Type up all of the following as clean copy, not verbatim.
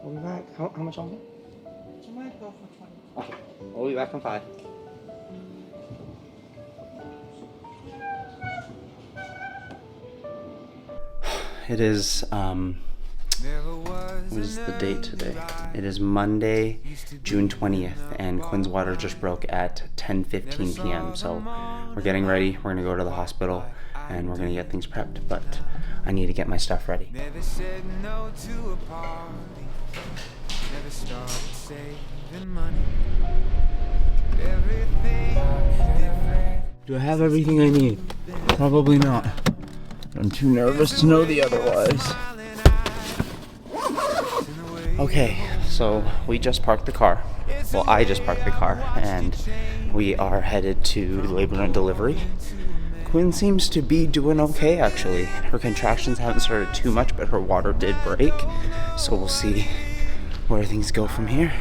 We'll be back. How much longer? You might go for 20. Okay. We'll be back in 5. It is, what is the date today? It is Monday, June 20th, and Quinn's water just broke at 10:15 p.m. So we're getting ready. We're gonna go to the hospital and we're gonna get things prepped, but I need to get my stuff ready. Never said no to a party. Never started saving money. Do I have everything I need? Probably not. I'm too nervous to know the otherwise. Okay, so we just parked the car. Well, I just parked the car, and we are headed to labor and delivery. Quinn seems to be doing okay, actually. Her contractions haven't started too much, but her water did break. So we'll see where things go from here.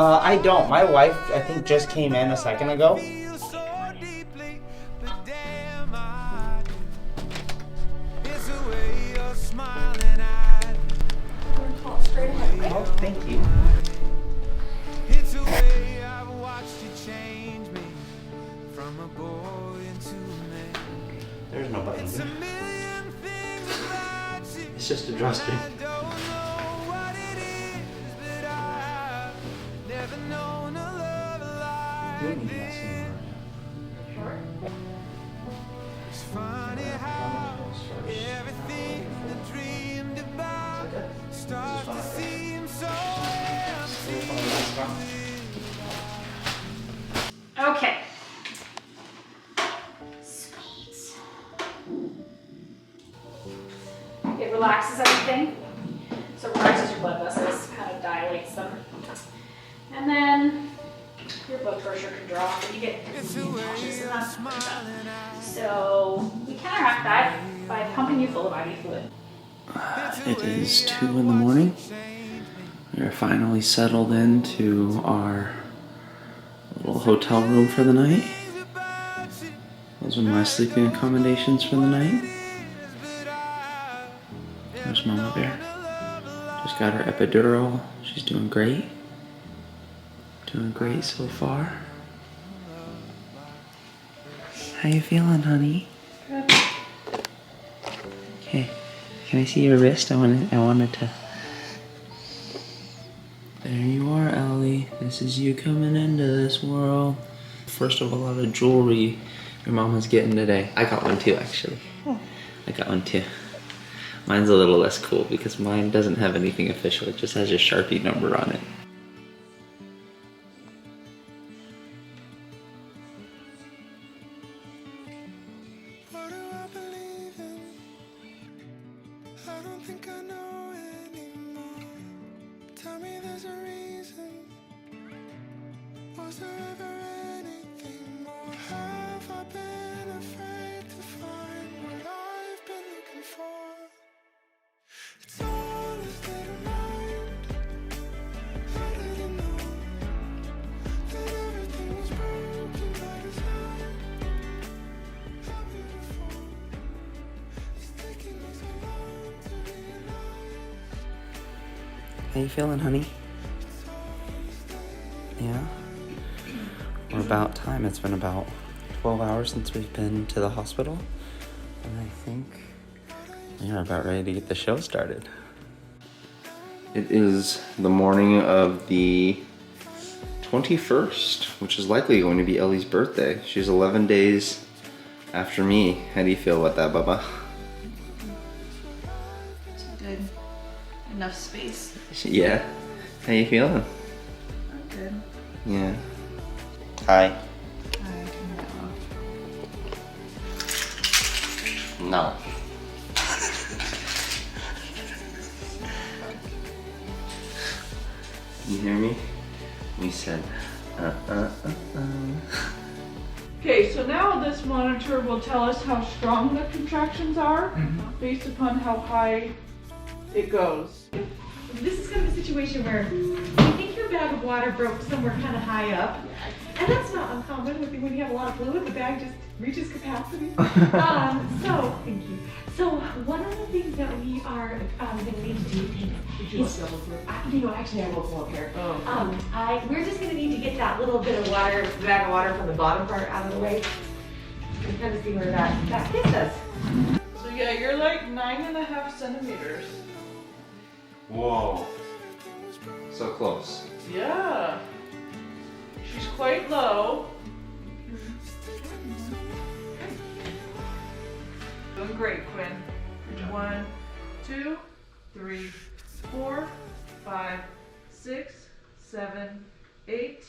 I don't. My wife, I think, just came in a second ago. Oh, thank you. There's no button. It's just a drawstring. Okay. Sweet. It relaxes everything. So it relaxes your blood vessels, kind of dilates them. And then your blood pressure can drop and you get nauseous and that's pretty bad. So we counteract that by pumping you full of IV fluid. It is 2 in the morning. We are finally settled into our little hotel room for the night. Those are my sleeping accommodations for the night. There's Mama Bear. Just got her epidural. She's doing great. Doing great so far. How you feeling, honey? Good. Okay. Can I see your wrist? I wanted to. There you are, Ellie. This is you coming into this world. First of a lot of jewelry your mama's getting today. I got one too, actually. I got one too. Mine's a little less cool because mine doesn't have anything official. It just has a Sharpie number on it. How you feeling, honey? Yeah? We're about time. It's been about 12 hours since we've been to the hospital. And I think we are about ready to get the show started. It is the morning of the 21st, which is likely going to be Ellie's birthday. She's 11 days after me. How do you feel about that, Bubba? It's good. Enough space. Yeah. How you feeling? I'm good. Yeah. Hi. Hi. No. You hear me? We said, Okay, so now this monitor will tell us how strong the contractions are based upon how high it goes. This is kind of a situation where you think your bag of water broke somewhere kind of high up, and that's not uncommon when you have a lot of fluid, the bag just reaches capacity. Thank you. So one of the things that we are going to need to do is, actually I won't go up here. We're just going to need to get that little bit of water, bag of water from the bottom part out of the way, and kind of see where that gets us. So yeah, you're like 9.5 centimeters. whoa. So close. Yeah. She's quite low. Doing great, Quinn. 1, 2, 3, 4, 5, 6, 7, 8,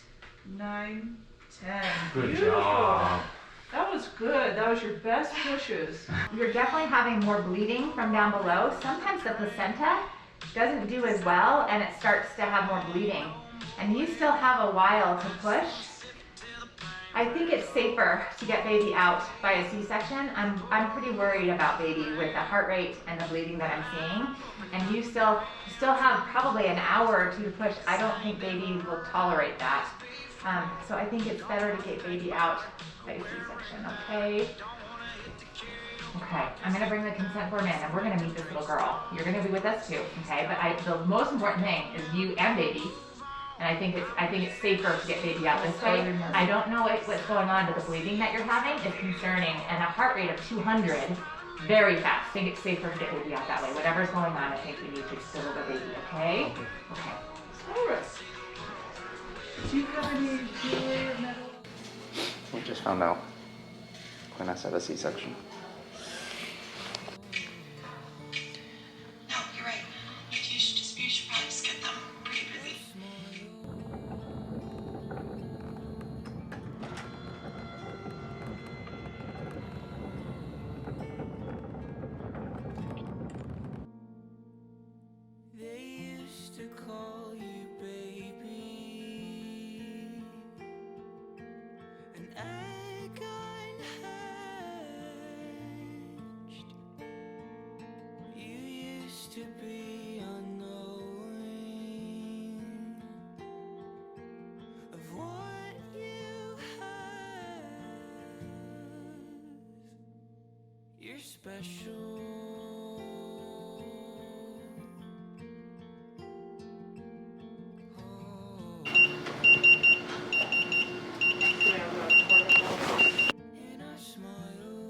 9, 10. Good Beautiful. job. That was good. That was your best pushes. You're definitely having more bleeding from down below. Sometimes the placenta doesn't do as well and it starts to have more bleeding. And you still have a while to push. I think it's safer to get baby out by a C-section. I'm pretty worried about baby with the heart rate and the bleeding that I'm seeing. And you still have probably an hour or two to push. I don't think baby will tolerate that. So I think it's better to get baby out by a C-section, okay? Okay, I'm gonna bring the consent form in and we're gonna meet this little girl. You're gonna be with us too, okay? But the most important thing is you and baby. And I think it's safer to get baby out this way. I don't know what's going on, but the bleeding that you're having is concerning, and a heart rate of 200, very fast. I think it's safer to get baby out that way. Whatever's going on, I think we need to deliver baby, okay? Okay. Taurus. Do you have any jewelry or metal? We just found out. Quinn has had a C-section. No, you're right. You should probably just get them pretty busy. They used to call you baby, and I got hatched. You used to be unknowing of what you have. You're special. And I smile.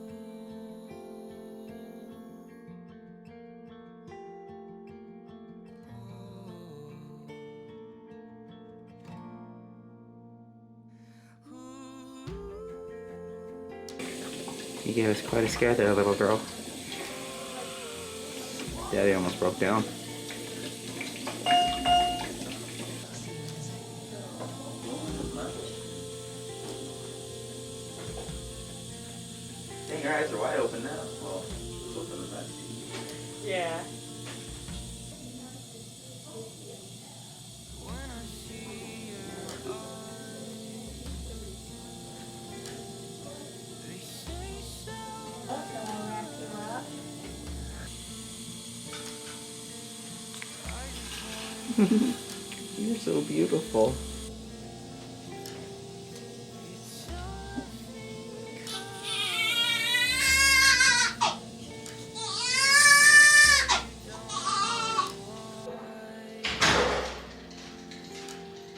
You gave us quite a scare there, little girl. Daddy almost broke down. Dang, your eyes are wide open now. Well, it's open as I see. Yeah. When I see your eyes, they say so. You're so beautiful.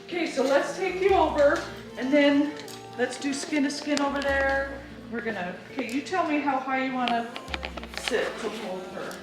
Okay, so let's take you over and then let's do skin to skin over there. We're gonna, okay, you tell me how high you wanna sit to hold her.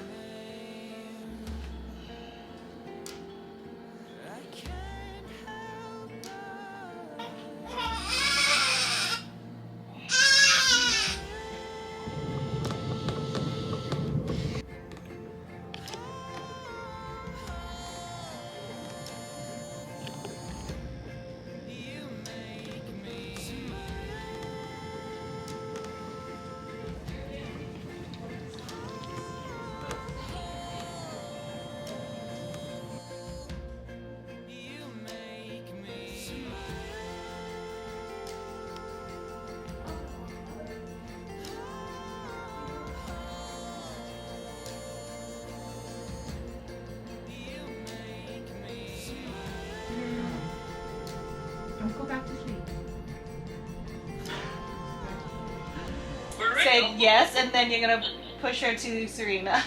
say yes, and then you're gonna push her to Serena.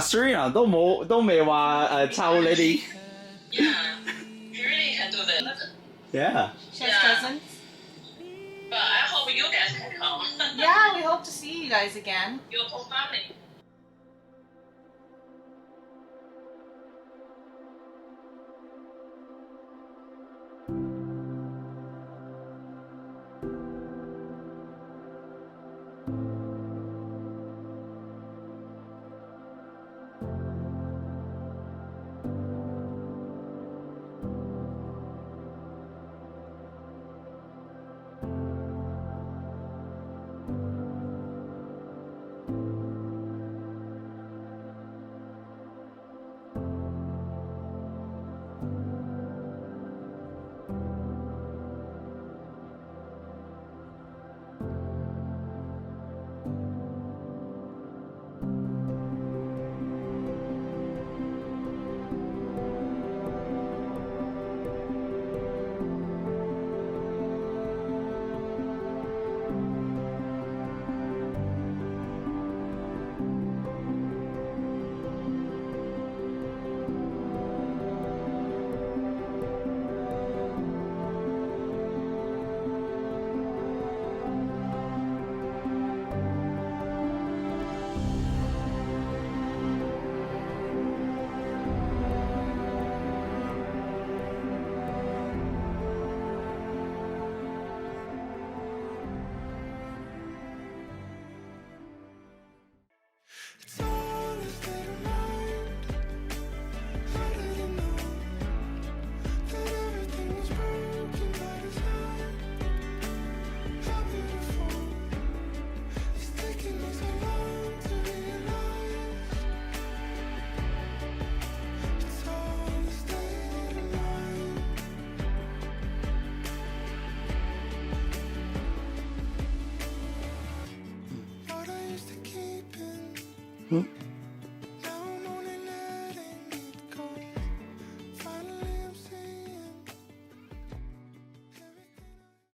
Serena 都未話抽呢啲。Yeah, he really can do this. Yeah. She has cousins. But I hope you guys can come. Yeah, we hope to see you guys again. Your whole family. It's all a state of mind. How did it know that everything was broken by design? How beautiful. It's taking me so long to realize. It's all a state of mind. What I used to keep in